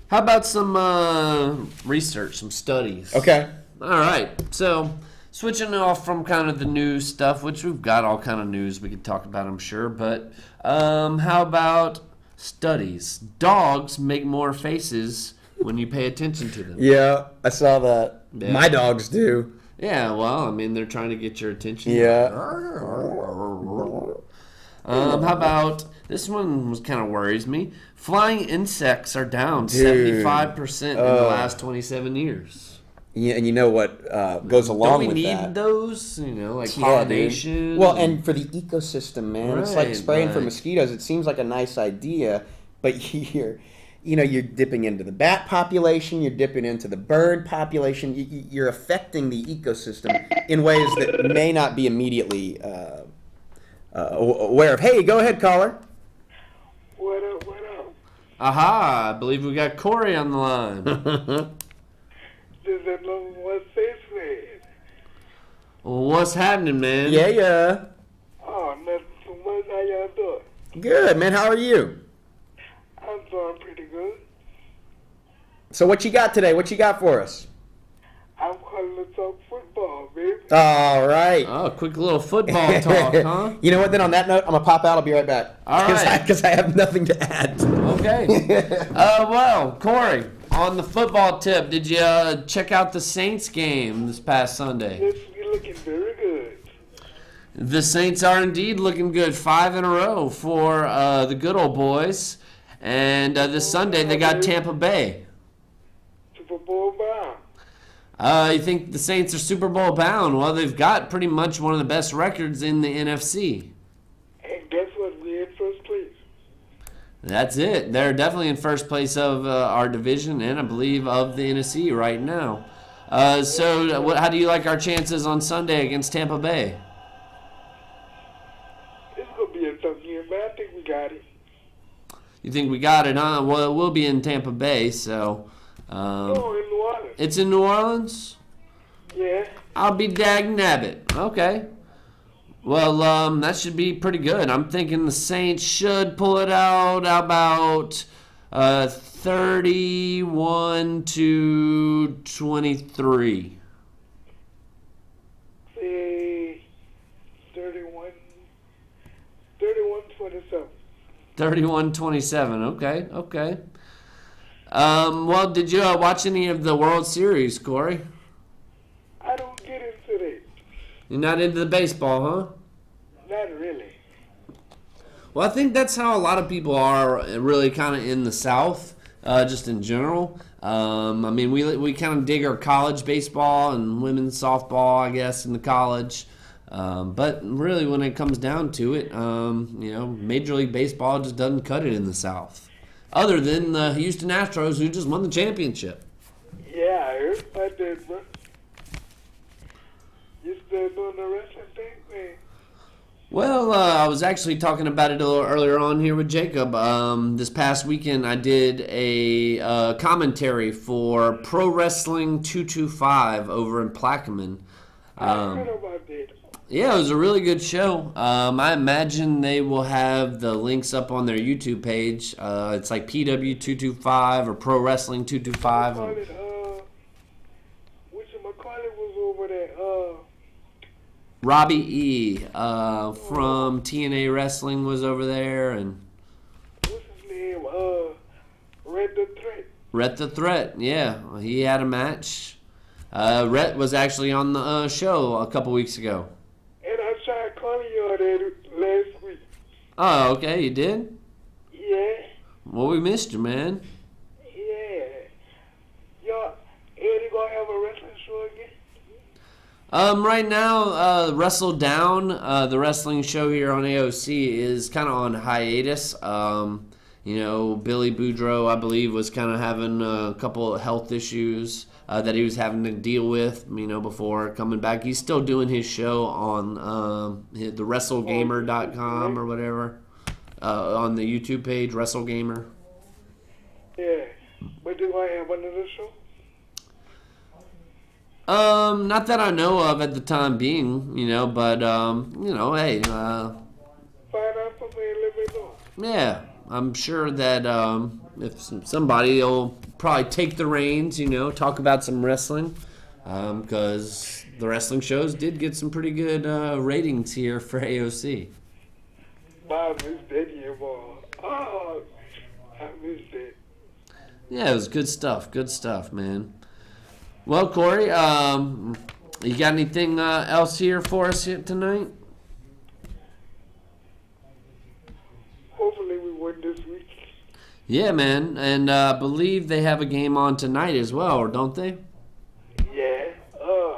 How about some research, some studies? Okay. All right. So, switching off from kind of the news stuff, which we've got all kind of news we could talk about, I'm sure. But how about studies? Dogs make more faces when you pay attention to them. Yeah, I saw that. Yeah. My dogs do. Yeah, well, I mean, they're trying to get your attention. Yeah. How about this one? Was kind of worries me. Flying insects are down Dude. 75% in the last 27 years. Yeah, and you know what goes along with Don't we need that? those? Like Yeah, pollination. dude. Well, and for the ecosystem, man, it's like Right, spraying for right. mosquitoes. It seems like a nice idea, but you're dipping into the bat population, you're dipping into the bird population. You're affecting the ecosystem in ways that may not be immediately aware of. Hey, go ahead, caller. What up, what up? Aha! I believe we got Corey on the line. This is number one favorite. Well, what's happening, man? Yeah. Oh, nothing too much. How y'all doing? Good, man. How are you? I'm doing pretty good. So what you got today? What you got for us? I'm calling to talk football, baby. All right. Oh, quick little football talk, huh? You know what? Then on that note, I'm gonna pop out. I'll be right back. All right. Because I have nothing to add. Okay. Well, Corey, on the football tip, did you check out the Saints game this past Sunday? Yes, you're looking very good. The Saints are indeed looking good, 5 in a row for the good old boys. And this Sunday they got Tampa Bay. Super Bowl bound. You think the Saints are Super Bowl bound? Well, they've got pretty much one of the best records in the NFC. And guess what? We're in first place. That's it. They're definitely in first place of our division and I believe of the NFC right now. So how do you like our chances on Sunday against Tampa Bay? It's going to be a tough game, but I think we got it. You think we got it, huh? Well, we'll be in Tampa Bay, so... No, in New Orleans. It's in New Orleans? Yeah. I'll be dag-nabbit. Okay. Well, that should be pretty good. I'm thinking the Saints should pull it out about 31-23. Say 31-27. 31-27. Okay. Well, did you watch any of the World Series, Corey? I don't get into that. You're not into the baseball, huh? Not really. Well, I think that's how a lot of people are really kind of in the South, just in general. I mean, we kind of dig our college baseball and women's softball, I guess, in the college. But really, when it comes down to it, Major League Baseball just doesn't cut it in the South. Other than the Houston Astros, who just won the championship. Yeah, I heard about that, bro. You still doing the wrestling thing, man? Well, I was actually talking about it a little earlier on here with Jacob. This past weekend, I did a commentary for Pro Wrestling 225 over in Plaquemine. I heard about that. Yeah, it was a really good show. I imagine they will have the links up on their YouTube page. It's like PW225 or Pro Wrestling 225. Whatchamacallit was over there. Robbie E. From TNA Wrestling was over there, and What's his name? Red the Threat. Rhett the Threat. Yeah, he had a match. Rhett was actually on the show a couple weeks ago. And I tried calling you on that last week. Oh, okay, you did? Yeah. Well, we missed you, man. Yeah. Y'all, Eddie gonna have a wrestling show again? Right now, Wrestle Down, the wrestling show here on AOC, is kind of on hiatus. Billy Boudreaux, I believe, was kind of having a couple of health issues that he was having to deal with, before coming back. He's still doing his show on the WrestleGamer.com or whatever, on the YouTube page, WrestleGamer. Yeah. But do I have another show? Not that I know of at the time being, but, hey, Find out for me and let me know. yeah, I'm sure that if somebody will probably take the reins, talk about some wrestling, because the wrestling shows did get some pretty good ratings here for AOC. I missed that year, boy. Oh, I missed that. Yeah, it was good stuff, man. Well, Corey, you got anything else here for us here tonight? Hopefully we win this week. Yeah, man, and I believe they have a game on tonight as well, or don't they? Yeah. Who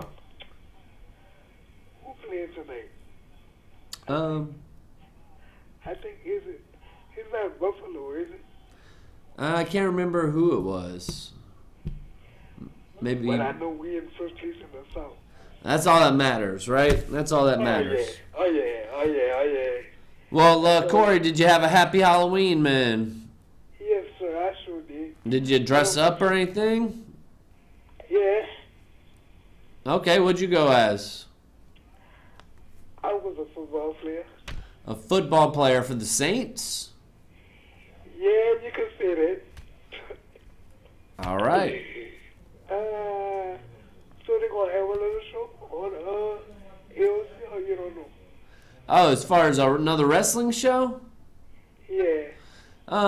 playing tonight? I think it's not Buffalo, is it? I can't remember who it was. Maybe. But I know we in first place in the South. That's all that matters, right? That's all that matters. Oh yeah. Well, Corey, did you have a happy Halloween, man? Yes, sir, I sure did. Did you dress up or anything? Yeah, Okay, what'd you go as? I was a football player. A football player for the Saints? Yeah, you can say that. All right. So they gonna have another show on AOC, or you don't know? Oh, as far as another wrestling show? Yeah.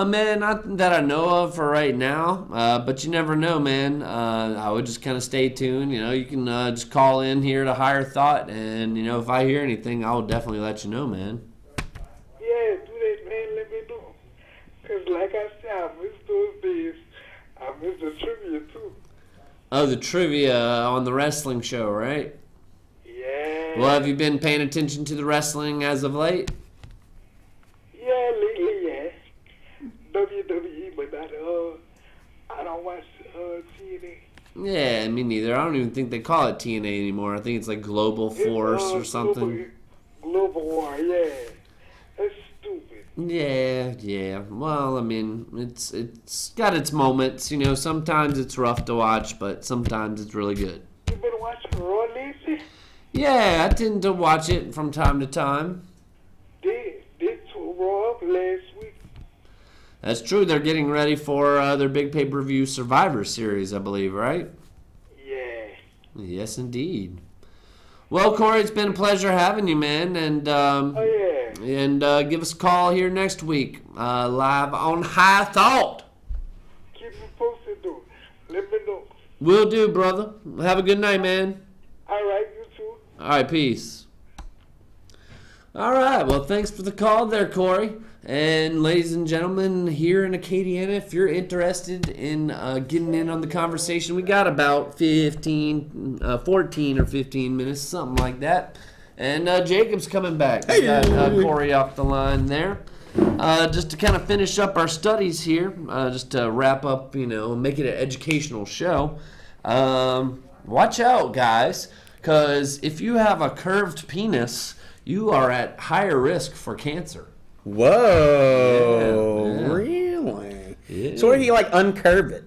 Man, not that I know of for right now, but you never know, man. I would just kind of stay tuned. You can just call in here to Higher Thought, and, if I hear anything, I'll definitely let you know, man. Yeah, do that, man. Let me know. Because like I said, I miss those days. I miss the trivia, too. Oh, the trivia on the wrestling show, right? Yeah. Well, have you been paying attention to the wrestling as of late? Yeah, lately, yeah. WWE, but not, I don't watch TNA. Yeah, me neither. I don't even think they call it TNA anymore. I think it's like Global Force or something. Global War, yeah. That's stupid. Yeah. Well, I mean, it's got its moments. Sometimes it's rough to watch, but sometimes it's really good. You been watching Raw lately? Yeah, I tend to watch it from time to time. They tore Raw up last week. That's true. They're getting ready for their big pay-per-view Survivor Series, I believe, right? Yeah. Yes, indeed. Well, Corey, it's been a pleasure having you, man, and give us a call here next week, live on High Thought. Keep me posted, though. Let me know. Will do, brother. Have a good night, man. All right, you too. All right, peace. All right, well, thanks for the call there, Corey. And ladies and gentlemen, here in Acadiana, if you're interested in getting in on the conversation, we got about 14 or 15 minutes, something like that. And Jacob's coming back. We got Corey off the line there. Just to kind of finish up our studies here, just to wrap up, make it an educational show. Watch out, guys. Because if you have a curved penis, you are at higher risk for cancer. Whoa, Yeah. really? Yeah. So what if you like uncurve it?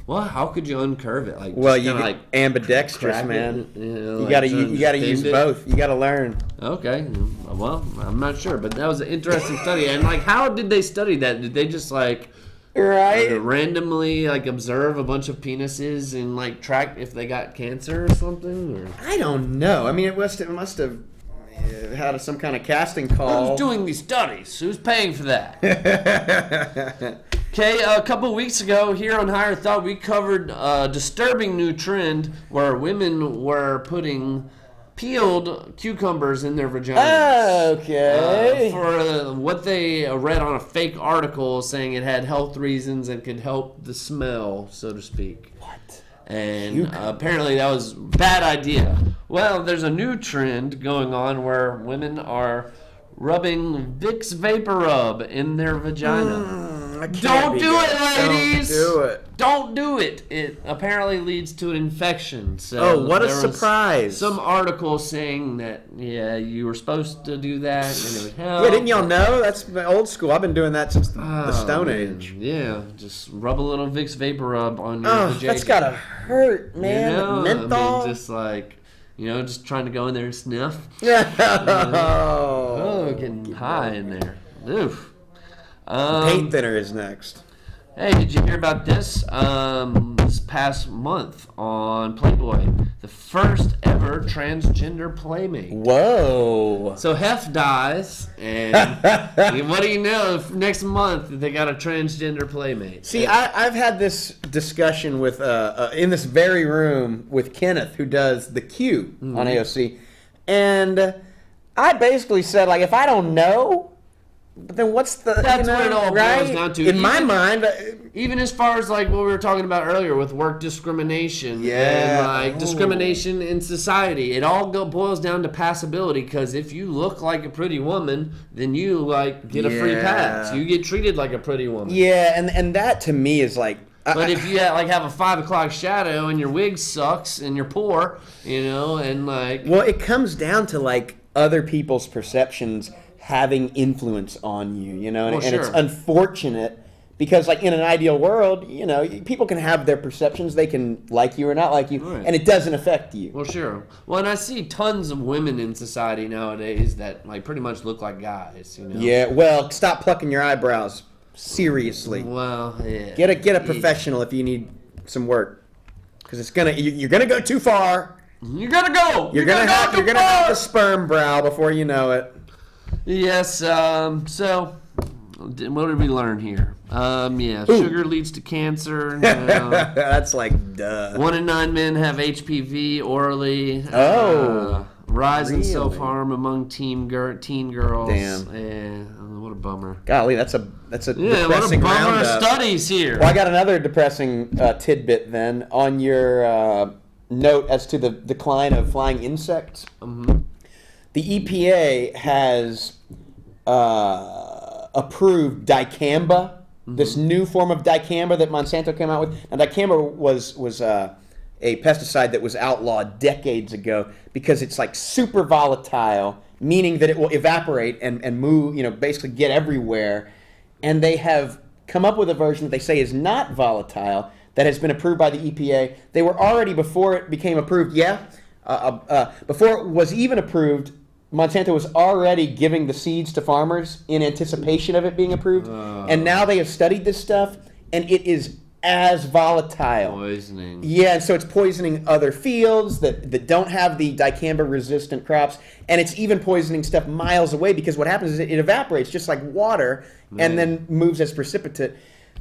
Well, how could you uncurve it? Like, Well, just you kinda, like ambidextrous, crack man. it, you know, You like gotta trying you to gotta bend use it? both. You gotta learn. Okay. Well, I'm not sure, but that was an interesting study. And like, how did they study that? Did they just like Right. randomly like observe a bunch of penises and like track if they got cancer or something? Or I don't know. I mean, it must have had some kind of casting call. who's doing these studies? Who's paying for that? Okay, a couple weeks ago here on Higher Thought, we covered a disturbing new trend where women were putting peeled cucumbers in their vaginas. Okay. For what they read on a fake article saying it had health reasons and could help the smell, so to speak. What? And apparently that was a bad idea. Well, there's a new trend going on where women are rubbing Vicks Vapor Rub in their vagina. Don't do it, ladies! Don't do it. Don't do it. It apparently leads to an infection. So Oh, what a there was surprise. Some article saying that, yeah, you were supposed to do that and it would help. Yeah, didn't y'all know? That's old school. I've been doing that since the Oh, Stone man. Age. Yeah, just rub a little Vicks Vapor Rub on your Oh, vagina. that's gotta hurt, man. You know? Menthol. I mean, just like, just trying to go in there and sniff. Oh, Oh, getting high in there. Oof. Paint thinner is next. Hey, did you hear about this? This past month on Playboy, the first ever transgender playmate. Whoa. So Hef dies, and what do you know? Next month they got a transgender playmate. See, I've had this discussion with in this very room with Kenneth, who does the Q on AOC, and I basically said, like, if I don't know, then what's the That's what it all boils down to. In my mind, Even as far as like what we were talking about earlier with work discrimination, Yeah. and like Ooh. discrimination in society, it all boils down to passability. Because if you look like a pretty woman, then you like get a free pass. Yeah. You get treated like a pretty woman. yeah, and that to me is like. But if you have a 5 o'clock shadow and your wig sucks and you're poor, and like Well, it comes down to like other people's perceptions having influence on you, and, Well, and it's sure. unfortunate because, like, in an ideal world, people can have their perceptions, they can like you or not like you, Right. and it doesn't affect you. well, sure. Well, and I see tons of women in society nowadays that like pretty much look like guys. Yeah, well, stop plucking your eyebrows. Seriously, Well, yeah. get a professional if you need some work, because you're gonna go too far. You gotta go. You're gonna have the sperm brow before you know it. Yes. So, what did we learn here? Sugar leads to cancer. That's like duh. 1 in 9 men have HPV orally. Oh, rise in really? self-harm among teen girls. Damn. What a bummer. Golly, that's a Yeah, what a depressing bummer of roundup. studies here. Well, I got another depressing tidbit then on your note as to the decline of flying insects. Mhm. The EPA has approved dicamba, this new form of dicamba that Monsanto came out with. Now, dicamba was a pesticide that was outlawed decades ago because it's like super volatile, meaning that it will evaporate and move, basically get everywhere. And they have come up with a version that they say is not volatile that has been approved by the EPA. They were already, before it became approved, before it was even approved, Monsanto was already giving the seeds to farmers in anticipation of it being approved. And now they have studied this stuff, and it is as volatile. Poisoning. Yeah, and so it's poisoning other fields that don't have the dicamba-resistant crops, and it's even poisoning stuff miles away because what happens is it evaporates just like water and then moves as precipitate.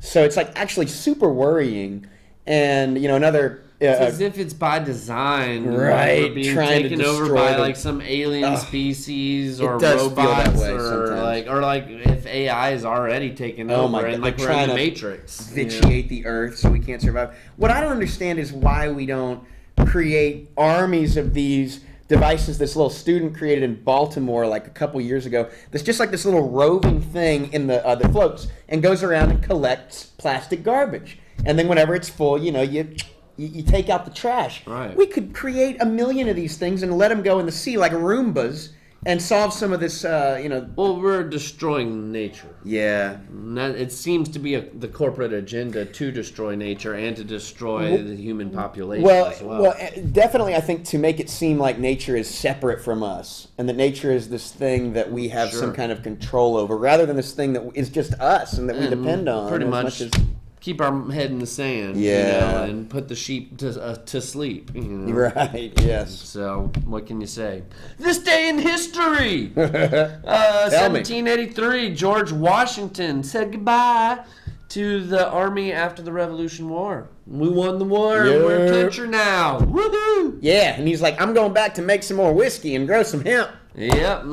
So it's like actually super worrying. And, another... It's as if it's by design, Right, We're being trying to taken over destroy by them. like some alien species or does feel that robots, way or sometimes. like if AI is already taken Oh over my and God, like they're we're in trying the to Matrix. vitiate the earth so we can't survive. What I don't understand is why we don't create armies of these devices. This little student created in Baltimore like a couple years ago. There's just like this little roving thing in the that floats and goes around and collects plastic garbage. And then whenever it's full, you You take out the trash. Right. We could create a million of these things and let them go in the sea like Roombas and solve some of this, Well, we're destroying nature. Yeah. And it seems to be the corporate agenda to destroy nature and to destroy the human population as well. Definitely, I think to make it seem like nature is separate from us and that nature is this thing that we have some kind of control over, rather than this thing that is just us and that we depend on. Pretty as much as keep our head in the sand, Yeah. and put the sheep to sleep. Right. Yes. So, what can you say? This day in history! Tell me. 1783, George Washington said goodbye to the army after the Revolution War. We won the war, and we're a country now. Woohoo! Yeah, and he's like, I'm going back to make some more whiskey and grow some hemp. Yep.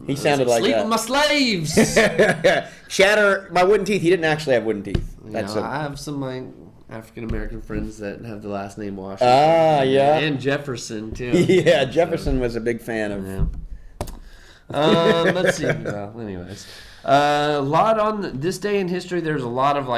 He sounded like Sleep that. with my slaves! Shatter my wooden teeth. He didn't actually have wooden teeth. That's I have some of my African American friends that have the last name Washington. Yeah. And Jefferson, too. Yeah, Jefferson was a big fan of. Yeah. Let's see. Well, anyways. A lot on this day in history, there's a lot of,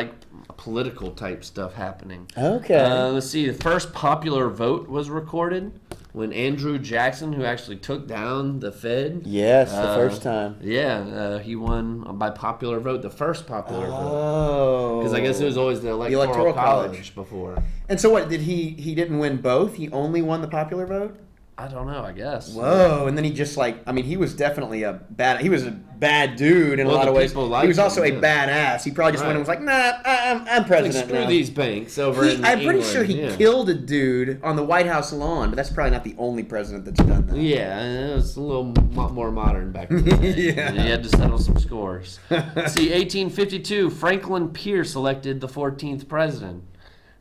political type stuff happening. Okay. Let's see. The first popular vote was recorded when Andrew Jackson, who actually took down the Fed. Yes, the first time. Yeah, he won by popular vote, the first popular vote. Oh. Because I guess it was always the electoral college before. And so what, did he didn't win both? He only won the popular vote? I don't know, I guess. Whoa, and then he just he was definitely he was a bad dude in a lot of ways. He was also a badass. He probably just went and was like, nah, I'm president Screw now. these banks over in I'm pretty England. sure he killed a dude on the White House lawn, but that's probably not the only president that's done that. Yeah, it was a little more modern back then. Yeah. You had to settle some scores. See, 1852, Franklin Pierce elected the 14th president.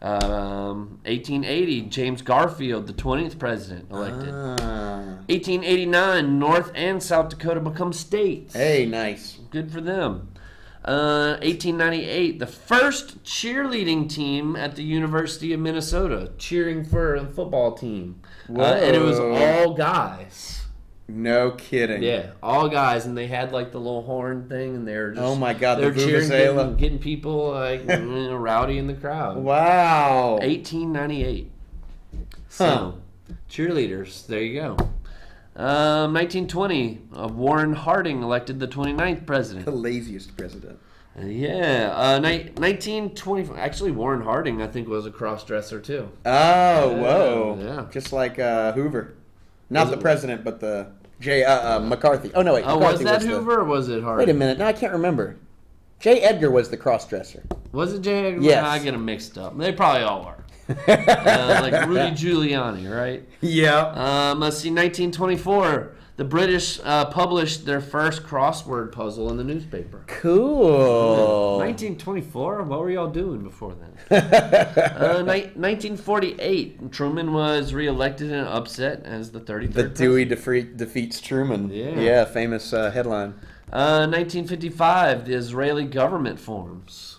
1880, James Garfield, the 20th president, elected. 1889, North and South Dakota become states. Hey, nice. Good for them. 1898, the first cheerleading team at the University of Minnesota, cheering for a football team. And it was all guys. No kidding. Yeah, all guys, and they had the little horn thing, and they're just Oh my God, they're the cheering, vuvuzela. getting people rowdy in the crowd. Wow. 1898. So, cheerleaders. There you go. 1920, Warren Harding elected the 29th president. The laziest president. Yeah. 1920. Actually, Warren Harding, I think, was a cross-dresser too. Oh, whoa. Yeah. Just like Hoover. Not the president, but the McCarthy. Oh, no, wait. McCarthy was that Hoover or was it Harding? Wait a minute. No, I can't remember. J. Edgar was the cross-dresser. Was it J. Edgar? Yes. I get them mixed up. They probably all are. Like Rudy Giuliani, right? Yeah. Let's see, 1924, the British published their first crossword puzzle in the newspaper. Cool. 1924? What were y'all doing before then? 1948, Truman was reelected in an upset as the 33rd The president. Dewey defeats Truman. Yeah. Famous headline. 1955, the Israeli government forms.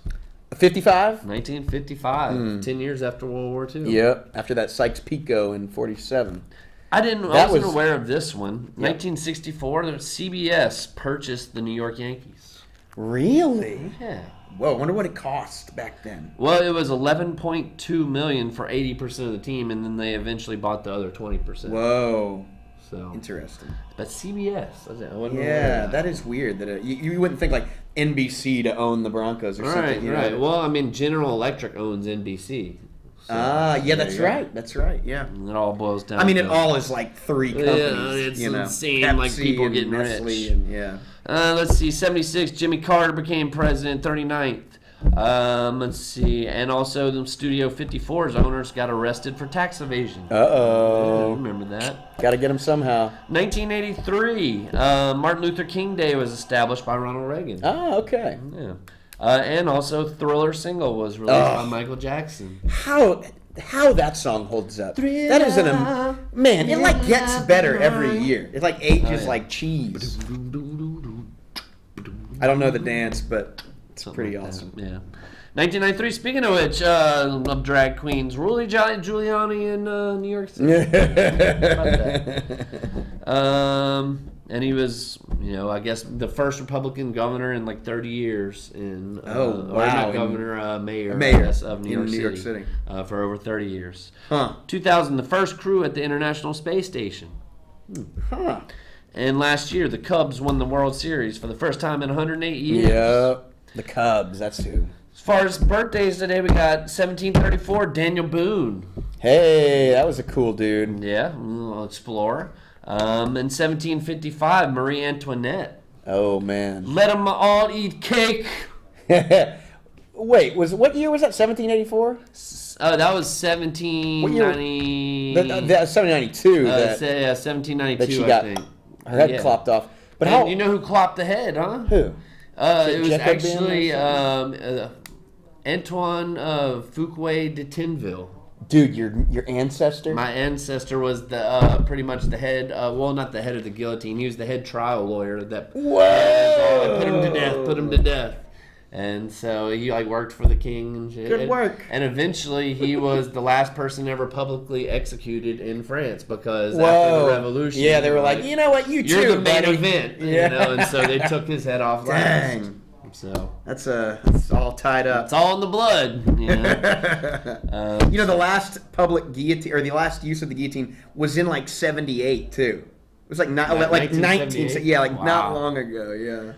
55? 1955, 10 years after World War II. Yep. After that Sykes-Picot in 47. I wasn't aware of this one. 1964, CBS purchased the New York Yankees. Really? Yeah. Whoa, I wonder what it cost back then. Well, it was $11.2 million for 80% of the team, and then they eventually bought the other 20%. Whoa. So, Interesting. but CBS, I wasn't aware Yeah, of that is weird. That you wouldn't think like NBC to own the Broncos or something. Right. know? Well, I mean, General Electric owns NBC. So, Yeah, that's right. That's right. Yeah. it all boils down. I mean, it to, all is like three companies. it's you know, insane, Pepsi like people and getting Nestle rich. And, yeah. Let's see, 76, Jimmy Carter became president, 39th. Let's see, and also the Studio 54's owners got arrested for tax evasion. Uh-oh. Remember that? Got to get them somehow. 1983, Martin Luther King Day was established by Ronald Reagan. Oh, okay. Yeah. And also Thriller single was released by Michael Jackson. How that song holds up. That is man, it like gets better every year. It like ages like cheese. I don't know the dance, but it's pretty like awesome. that, yeah. 1993, speaking of which, of drag queens, Rudy Giuliani in New York City. And he was I guess the first Republican governor in like 30 years in Oh, or wow. not governor, mayor, Mayor I guess, of New in York City, City. for over 30 years. Huh. 2000, the first crew at the International Space Station. Huh. And last year, the Cubs won the World Series for the first time in 108 years. Yep. The Cubs, that's who. As far as birthdays today, we got 1734, Daniel Boone. Hey, that was a cool dude. Yeah, explorer. In 1755, Marie Antoinette. Oh, man. Let them all eat cake. Wait, what year was that? 1784? That was 1790. That 1792. yeah, That 1792, that she I got think. her head Yeah. clopped off. But And how? you know who clopped the head, huh? Who? It was Jacob actually Ben Antoine Fuqua de Tinville. Dude, your ancestor. My ancestor was the pretty much the head. Well, not the head of the guillotine. He was the head trial lawyer that Whoa! put him to death. Put him to death. And so he like worked for the king and shit. Good work. And eventually he was the last person ever publicly executed in France because Whoa! after the revolution, Yeah, they were like, you know what, you're too, the main buddy. event. Yeah. And so they took his head off last. Dang. So That's all tied up. it's all in the blood. You know, the last public guillotine or the last use of the guillotine was in like 78 too. It was like not Like like 1978? yeah, like Wow. not long ago. Yeah.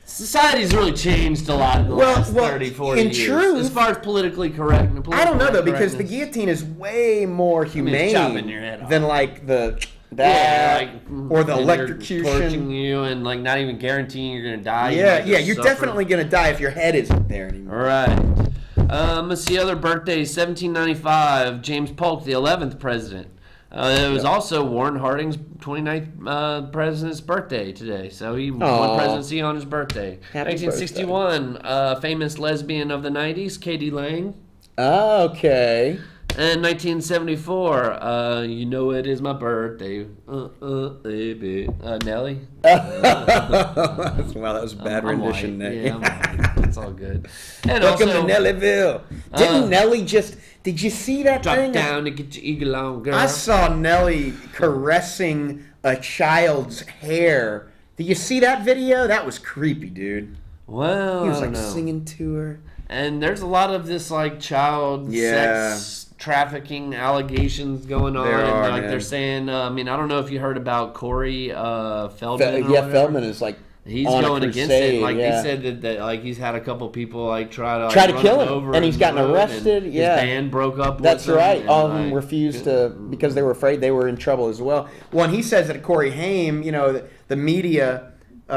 Society's really changed a lot in the last 30, 40 in years. truth- as far as politically correct. And I don't know though political because the correctness. guillotine is way more humane chopping your head off. than like the Yeah, like, or the and they're electrocution. torching you and like not even guaranteeing you're gonna die. You Yeah, might yeah, just you're suffer. definitely gonna die if your head isn't there anymore. All right. Let's see other birthdays. 1795, James Polk, the 11th president. It was also Warren Harding's 29th president's birthday today, so he Aw. won presidency on his birthday. Happy 1961, famous lesbian of the 90s, Katie Lang. Okay. And 1974, you know it is my birthday, baby. Nelly. Wow, that was a bad I'm rendition. white. Nick. Yeah, I'm white. It's all good. And Welcome also, to Nellyville. Didn't Nelly just? Did you see that drop thing? down to get your eagle on, girl. I saw Nelly caressing a child's hair. Did you see that video? That was creepy, dude. Well, He was I like don't know. singing to her. And there's a lot of this like child Yeah. sex trafficking allegations going on. There are, like man. they're saying, I mean, I don't know if you heard about Corey Feldman. or Yeah, whatever. Feldman is like He's on going a against crusade, it. Like yeah. they said that like he's had a couple people like try to Try to run kill him, over and he's in gotten the road, arrested, and yeah. his band broke up. That's with him, right. and, All of them like, refused to because they were afraid they were in trouble as well. Well, and he says that Corey Haim, you know, the media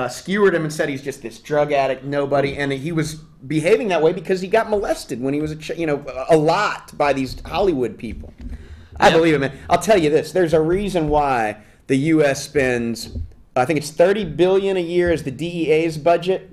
skewered him and said he's just this drug addict, nobody, and he was behaving that way because he got molested when he was a lot by these Hollywood people. I Yep. believe it, man. I'll tell you this: there's a reason why the U.S. spends, I think it's $30 billion a year is the DEA's budget,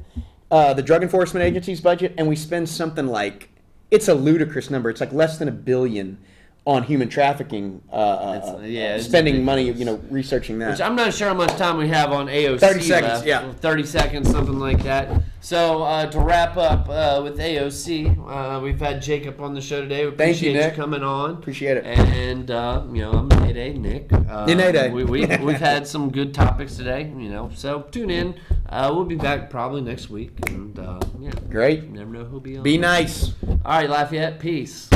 the Drug Enforcement Agency's budget, and we spend something like, it's a ludicrous number. It's like less than $1 billion on human trafficking, it's spending money, ridiculous. researching that. Which I'm not sure how much time we have on AOC. 30 seconds, left. yeah. 30 seconds, something like that. So to wrap up with AOC, we've had Jacob on the show today. We Thank you, appreciate Nick. coming on. Appreciate it. And I'm Nate, Nick. Nate. We've had some good topics today. So tune in. We'll be back probably next week. And yeah, Great. you never know who'll be on. Be nice. All right, Lafayette. Peace.